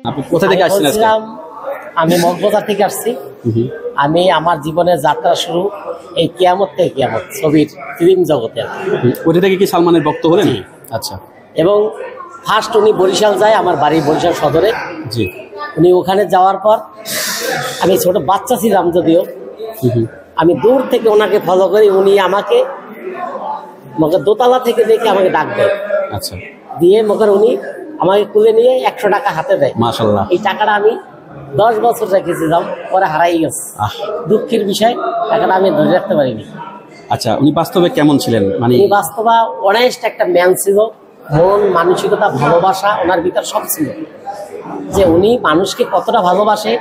আপনি কোথা থেকে আসছেন আজকে? আমি মগবাজার থেকে আসছি। আমি আমার জীবনের যাত্রা শুরু এই কিয়ামত থেকে কিয়ামত ছবির ফিল্ম জগতে। ওটা থেকে কি সালমানের ভক্ত হলেন? আচ্ছা। এবং ফার্স্ট উনি বরিশাল যায়, আমার বাড়ি বরিশাল সদরে। জি। উনি ওখানে যাওয়ার পর আমি ছোট বাচ্চা ছিলাম যদিও, আমি দূর থেকে ওনাকে ফলো করি। উনি আমাকে দোতলা থেকে দেখে আমাকে ডাক দেয়। আচ্ছা। দিয়ে মগর উনি আমাকে কুলে নিয়ে 100 টাকা হাতে দেয়। মাশাআল্লাহ। এই টাকাটা আমি 10 বছর রেখেছিলাম, পরে হারাই গেছে। দুঃখের বিষয়, টাকাটা আমি ধরে রাখতে পারিনি। আচ্ছা, উনি বাস্তবে কেমন ছিলেন? মানে উনি বাস্তবে অনেস্ট একটা ম্যান ছিল। মন, মানসিকতা, ভালোবাসা ওনার ভিতর সব ছিল। যে উনি মানুষকে কতটা ভালোবাসে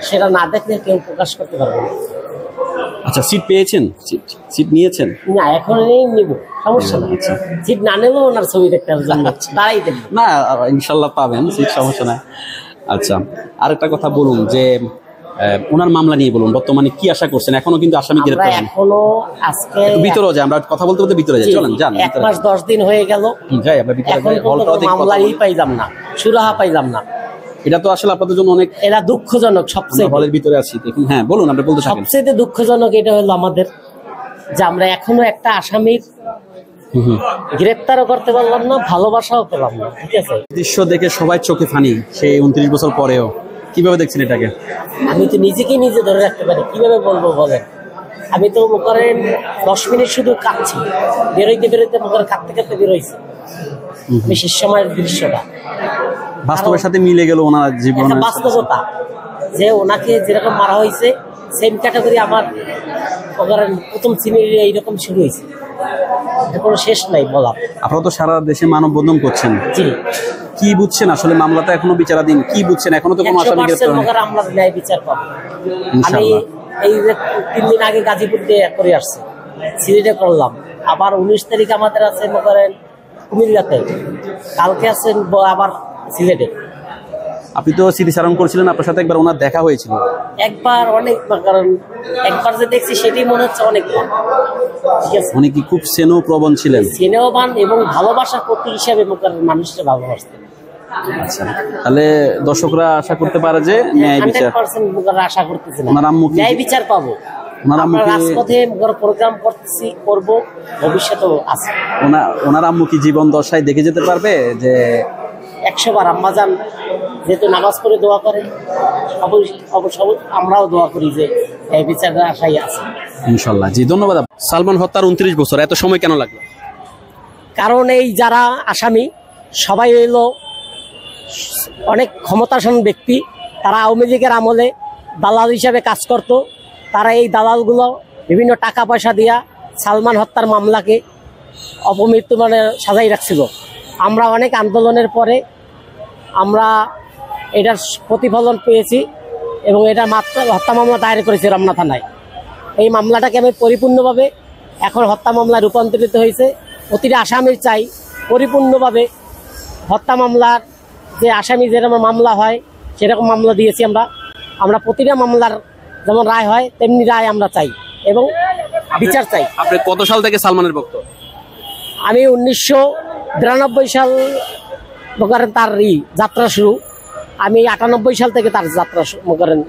সেটা না দেখলে কেউ প্রকাশ করতে পারবে না। আচ্ছা, সিট পেয়েছেন? সিট নিয়েছেন? না, এখন নিব, সমস্যা না। সিট না নিলেও ওনার ছবি দেখতে হবে, তারাই দেখবে। না, ইনশাল্লাহ পাবেন সিট, সমস্যা নাই। আচ্ছা, আরেকটা কথা বলুন যে ওনার মামলা নিয়ে বলুন, বর্তমানে কি আশা করছেন? এখনো কিন্তু আসামি গ্রেফতার হয়নি। এখনো আজকে ভিতরে যাই, আমরা কথা বলতে বলতে ভিতরে যাই, চলেন যান। 1 মাস 10 দিন হয়ে গেল, যাই আমরা ভিতরে যাই। মামলাই পাইলাম না, সুরাহা পাইলাম না। এটা তো আসলে আপনাদের জন্য অনেক, এটা দুঃখজনক। সবচেয়ে হলের ভিতরে আছি দেখুন। হ্যাঁ বলুন, আপনি বলতে থাকেন। সবচেয়ে দুঃখজনক এটা হলো আমাদের যে আমরা এখনো একটা আসামির গ্রেফতারও করতে পারলাম না, ভালোবাসাও পেলাম না। ঠিক আছে, দৃশ্য দেখে সবাই চোখে ফানি, সেই 29 বছর পরেও। কিভাবে দেখছেন এটাকে? আমি তো নিজেকেই নিজে ধরে রাখতে পারি, কিভাবে বলবো বলেন? আমি তো করেন 10 মিনিট শুধু কাঁদছি, বেরোইতে বেরোইতে কাঁদতে কাঁদতে বেরোইছি। শেষ সময়ের দৃশ্যটা বাস্তবের সাথে মিলে গেল ওনার জীবন, বাস্তবতা। যে ওনাকে যেরকম মারা হয়েছে সেম ক্যাটাগরি আমার প্রথম শ্রেণীর এইরকম শুরু হয়েছে, কোনো শেষ নাই বলা। আপনারা তো সারা দেশে মানববন্ধন করছেন, জি। কি বুঝছেন আসলে মামলাটা এখনো বিচারাধীন? কি বুঝছেন এখনো তো কোনো আসামি গ্রেফতার হয়নি? আমরা ন্যায় বিচার পাবো। আমি এই 3 দিন আগে গাজীপুর দিয়ে করে আসছি, সিলেটে করলাম, আবার 19 তারিখ আমাদের আছে কুমিল্লাতে, কালকে আছেন আবার সিলেটে। আপনি তো স্মৃতিচারণ করছিলেন, আপনার সাথে একবার ওনার দেখা হয়েছিল। একবার, অনেক, কারণ একবার যে দেখছি সেটাই মনে হচ্ছে অনেক। উনি কি খুব স্নেহপ্রবণ ছিলেন? স্নেহবান এবং ভালোবাসার প্রতীক হিসাবে মানুষকে ভালোবাসতেন। আচ্ছা, তাহলে দর্শকরা আশা করতে পারে যে ন্যায় বিচার, 100% আশা করতেছেন ওনার আম্মু ন্যায় বিচার পাবো। আমরা রাজপথে প্রোগ্রাম করতেছি, করবো, ভবিষ্যতেও আছে। ওনার আম্মু কি জীবন দশায় দেখে যেতে পারবে যে 100 বার আম্মাজান যেহেতু নামাজ পড়ে দোয়া করে, অবশ্যই আমরাও দোয়া করি যে এই বিচারের আশাই আছে ইনশাল্লাহ। জি, ধন্যবাদ। সালমান হত্যার 29 বছর, এত সময় কেন লাগলো? কারণ এই যারা আসামি সবাই হইল অনেক ক্ষমতাসীন ব্যক্তি। তারা আওয়ামী লীগের আমলে দালাল হিসাবে কাজ করত। তারা এই দালালগুলো বিভিন্ন টাকা পয়সা দিয়া সালমান হত্যার মামলাকে অপমৃত্যু সাজাই রাখছিল। আমরা অনেক আন্দোলনের পরে আমরা এটার প্রতিফলন পেয়েছি এবং এটা মাত্র হত্যা মামলা দায়ের করেছি রমনা থানায়। এই মামলাটাকে আমি পরিপূর্ণভাবে এখন হত্যা মামলায় রূপান্তরিত হয়েছে। প্রতিটা আসামির চাই পরিপূর্ণভাবে হত্যা মামলার যে আসামি যেরকম মামলা হয় সেরকম মামলা দিয়েছি আমরা প্রতিটা মামলার যেমন রায় হয় তেমনি রায় আমরা চাই এবং বিচার চাই। আপনি কত সাল থেকে সালমানের ভক্ত? আমি 1992 সাল তার যাত্রা শুরু। আমি 98 সাল থেকে তার যাত্রা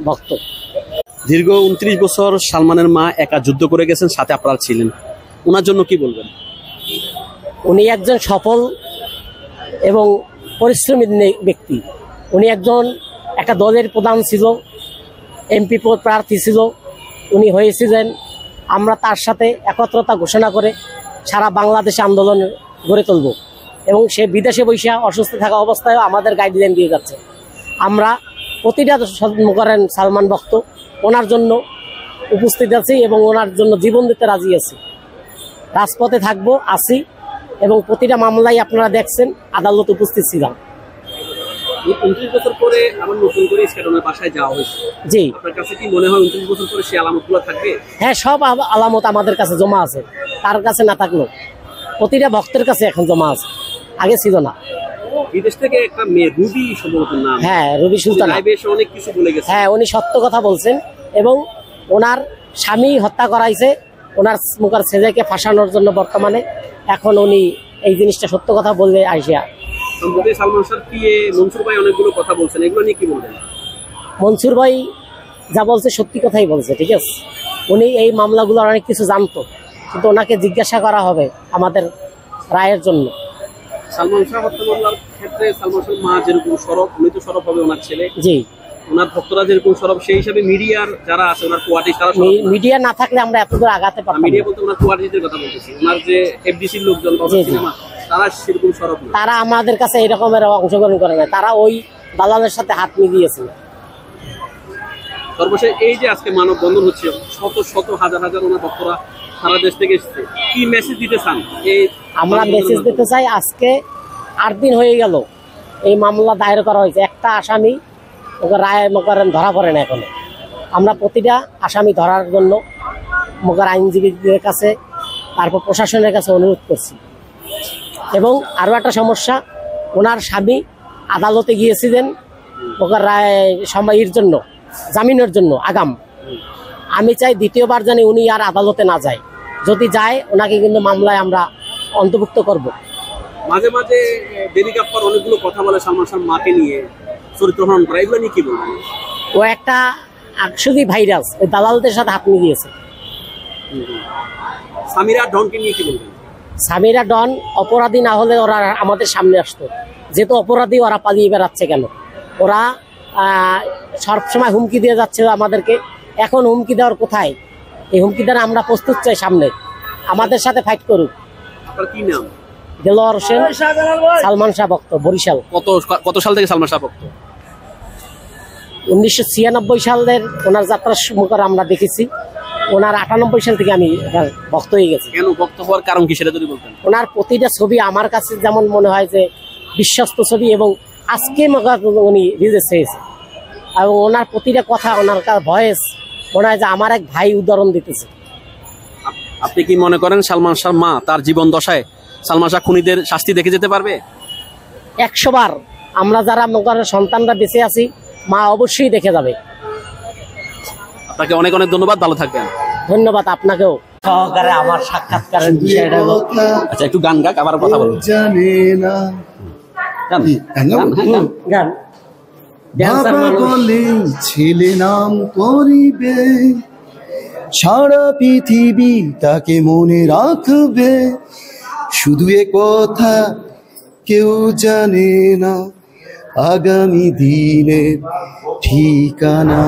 ভক্ত। দীর্ঘ 29 বছর সালমানের মা একা যুদ্ধ করে গেছেন, সাথে আপনারা ছিলেন। ওনার জন্য কি বলবেন? উনি একজন সফল এবং পরিশ্রমী ব্যক্তি। উনি একটা দলের প্রধান ছিল, এমপি প্রার্থী ছিল, উনি হয়েছিলেন। আমরা তার সাথে একত্রতা ঘোষণা করে সারা বাংলাদেশে আন্দোলন গড়ে তুলব এবং সে বিদেশে বৈশা অসুস্থ থাকা অবস্থায়ও আমাদের গাইডলাইন দিয়ে যাচ্ছে। আমরা প্রতিটা সালমান ভক্ত ওনার জন্য উপস্থিত আছি এবং ওনার জন্য জীবন দিতে রাজি আছি। রাজপথে থাকবো, আছি এবং প্রতিটা মামলায় আপনারা দেখছেন আদালতে উপস্থিত ছিলাম। 29 বছর পরে আবার নতুন করে স্কেটনের বাসায় যাওয়া হয়েছে। জি। আপনার কাছে কি মনে হয় 29 বছর পরে সেই আলামতগুলো থাকবে? হ্যাঁ, সব আলামত আমাদের কাছে জমা আছে। তার কাছে না থাকলো প্রতিটা ভক্তের কাছে এখন জমা আছে, আগে ছিল না। বিদেশ থেকে একটা মেয়ে রুবি সম্ভবত নাম, হ্যাঁ রুবি সুলতানা, অনেক কিছু বলে গেছে। হ্যাঁ, উনি সত্য কথা বলছেন এবং ওনার স্বামী হত্যা করাইছে ওনার ছেলেকে ফাঁসানোর জন্য। বর্তমানে এখন উনি এই জিনিসটা সত্য কথা বললে আইসা সম্প্রতি সালমান শাহর পিএ মনসুর ভাই অনেকগুলো কথা বলছেন, এগুলো নিয়ে কি বলবেন? মনসুর ভাই যা বলছে সত্যি কথাই বলছে, ঠিক আছে। উনি এই মামলাগুলোর অনেক কিছু জানতো, কিন্তু ওনাকে জিজ্ঞাসা করা হবে আমাদের রায়ের জন্য। সালমান শাহ হত্যা মামলার ক্ষেত্রে সালমান শাহর মা যেরকম সরব, উনি তো সরব হবে ওনার ছেলে, জি। ওনার ভক্তরা যেরকম সরব, সেই হিসাবে মিডিয়ার যারা আছে ওনার কোয়ার্টিস তারা মিডিয়া না থাকলে আমরা এতদূর আগাতে পারতাম না। মিডিয়া বলতে ওনার কোয়ার্টিসের কথা বলতেছি, ওনার যে এফডিসির লোকজন বা সিনেমা তারা সেরকম সরব না। তারা আমাদের কাছে এই রকমের অংশগ্রহণ করে না, তারা ওই দালালের সাথে হাত মিলিয়েছিল। সর্বশেষ এই যে আজকে মানববন্ধন হচ্ছে, শত শত হাজার হাজার ওনার ভক্তরা সারা দেশ থেকে এসেছে, কি মেসেজ দিতে চান? এই আমরা মেসেজ দিতে চাই, আজকে 8 দিন হয়ে গেল এই মামলা দায়ের করা হয়েছে, একটা আসামি ওকে রায় মোকারেন ধরা পড়ে না এখনো। আমরা প্রতিটা আসামি ধরার জন্য মোকার আইনজীবীদের কাছে, তারপর প্রশাসনের কাছে অনুরোধ করছি। এবং আরও একটা সমস্যা, ওনার স্বামী আদালতে গিয়েছিলেন ওকার রায় সময়ের জন্য, জামিনের জন্য আগাম। আমি চাই দ্বিতীয়বার যেন উনি আর আদালতে না যায়, যদি যায় ওনাকে কিন্তু মামলায় আমরা অন্তর্ভুক্ত করব। মাঝে মাঝে দেরি কাপ্পার অনেকগুলো কথা বলে সালমান শাহর মাকে নিয়ে, চরিত্র হরণ করা, এগুলো নিয়ে কি বলবেন? ও একটা আসলেই ভাইরাস, ওই দালালদের সাথে হাত মিলিয়েছে। সামিরা ডনকে নিয়ে কি বলবেন? সামিরা ডন অপরাধী না হলে ওরা আমাদের সামনে আসতো, যেহেতু অপরাধী ওরা পালিয়ে বেড়াচ্ছে কেন? ওরা সবসময় হুমকি দিয়ে যাচ্ছে আমাদেরকে, এখন হুমকি দেওয়ার কোথায়? এই হুমকি দ্বারা আমরা প্রস্তুত চাই, সামনে আমাদের সাথে ফাইট করুক। আপনার কি নাম? দেলোয়ার হোসেন, সালমান শাহ ভক্ত, বরিশাল। কত সাল থেকে সালমান শাহ ভক্ত? 1996 সালের ওনার যাত্রা মুখর আমরা দেখেছি, ওনার 98 সাল থেকে আমি ভক্ত হয়ে গেছি। কেন ভক্ত হওয়ার কারণ কি সেটা যদি বলতেন? ওনার প্রতিটা ছবি আমার কাছে যেমন মনে হয় যে বিশ্বস্ত ছবি, এবং আজকে উনি রিলিজ হয়েছে, এবং ওনার প্রতিটা কথা, ওনার ভয়েস মনে হয় যে আমার এক ভাই উদাহরণ দিতেছে। আপনি কি মনে করেন সালমান শাহর মা তার জীবন দশায় সালমান শাহ খুনিদের শাস্তি দেখে যেতে পারবে? 100 বার। আমরা যারা সন্তানরা বেঁচে আছি, মা অবশ্যই দেখে যাবে। আপনাকে অনেক অনেক ধন্যবাদ, ভালো থাকবেন। ধন্যবাদ আপনাকেও। সহকারে আমার সাক্ষাৎকারের বিষয়টা হলো, আচ্ছা একটু গান গাক, আবার কথা বলুন। জানে না গান বাবা বলে ছেলে নাম করিবে, সারা পৃথিবী তাকে মনে রাখবে, শুধু এ কথা কেউ জানে না আগামী দিনের ঠিকানা।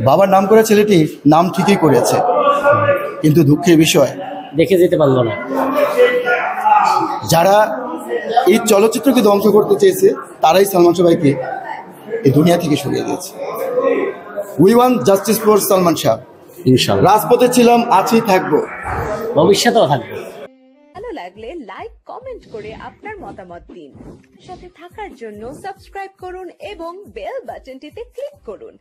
বাবার নাম করে ছেলেটি নাম ঠিকই করেছে, কিন্তু দুঃখের বিষয় দেখে যেতে পারলো না। যারা এই চলচ্চিত্রকে ধ্বংস করতে চেয়েছে তারাই সালমান শাহ ভাইকে এই দুনিয়া থেকে সরিয়ে দিয়েছে। We want justice for Salman Shah. ইনশাআল্লাহ রাজপথে ছিলাম, আছি, থাকবো, ভবিষ্যতেও থাকবে। ভালো লাগলে লাইক কমেন্ট করে আপনার মতামত দিন। সাথে থাকার জন্য সাবস্ক্রাইব করুন এবং বেল বাটনটিতে ক্লিক করুন।